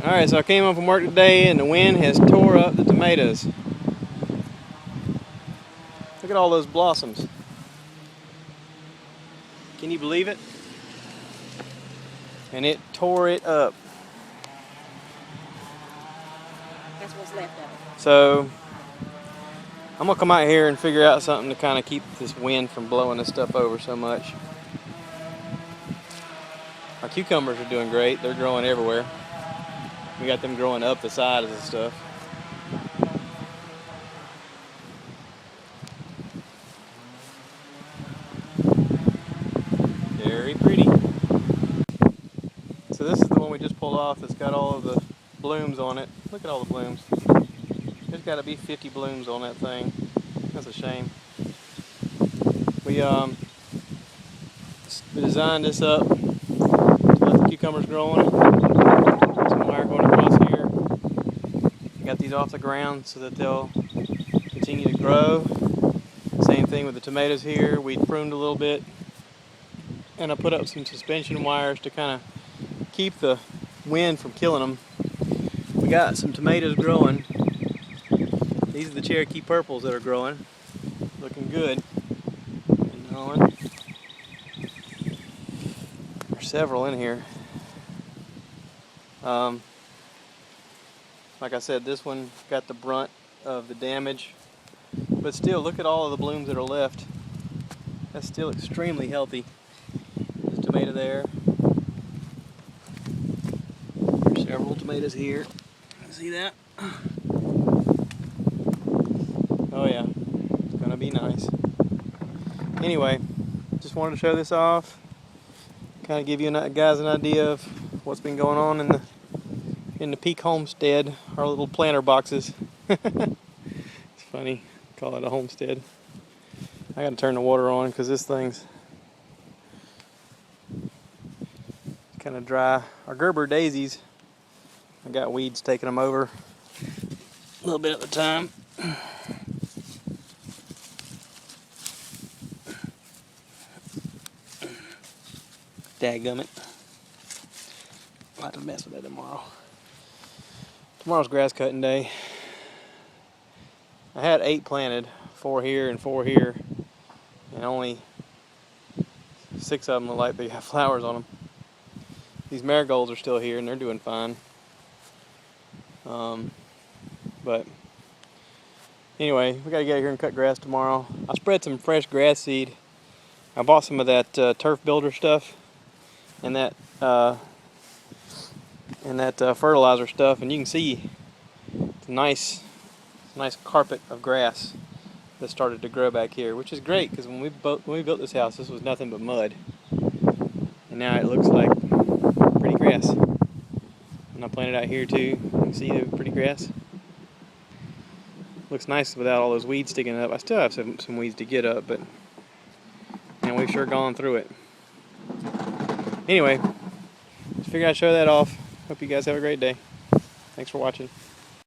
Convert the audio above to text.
Alright, so I came home from work today and the wind has tore up the tomatoes. Look at all those blossoms. Can you believe it? And it tore it up. That's what's left of it. So I'm gonna come out here and figure out something to kind of keep this wind from blowing this stuff over so much. Our cucumbers are doing great. They're growing everywhere. We got them growing up the sides and stuff. Very pretty. So this is the one we just pulled off that's got all of the blooms on it. Look at all the blooms. There's got to be 50 blooms on that thing. That's a shame. We designed this up to let the cucumbers grow on it. Some wire going across here. We got these off the ground so that they'll continue to grow. Same thing with the tomatoes here. We pruned a little bit, and I put up some suspension wires to kind of keep the wind from killing them. We got some tomatoes growing. These are the Cherokee purples that are growing, looking good. And on. There's several in here. Like I said, this one got the brunt of the damage, but still, look at all of the blooms that are left. That's still extremely healthy. There's a tomato there. There's several tomatoes here. See that? Oh yeah, it's gonna be nice. Anyway, just wanted to show this off, kind of give you guys an idea of what's been going on in the Peak homestead, our little planter boxes. It's funny, call it a homestead. I gotta turn the water on because this thing's kind of dry. Our Gerber daisies, I got weeds taking them over a little bit at a time. Dadgummit. I'll have to mess with that tomorrow. Tomorrow's grass cutting day. I had 8 planted, 4 here and 4 here, and only 6 of them look like they have flowers on them. These marigolds are still here and they're doing fine. But anyway, we gotta get out here and cut grass tomorrow. I spread some fresh grass seed. I bought some of that turf builder stuff and that fertilizer stuff, and you can see it's a nice carpet of grass that started to grow back here, which is great because when we built this house, this was nothing but mud, and now it looks like pretty grass. And I planted out here too. You can see the pretty grass. Looks nice without all those weeds sticking up. I still have some weeds to get up, but and we've sure gone through it. Anyway, just figured I'd show that off. Hope you guys have a great day. Thanks for watching.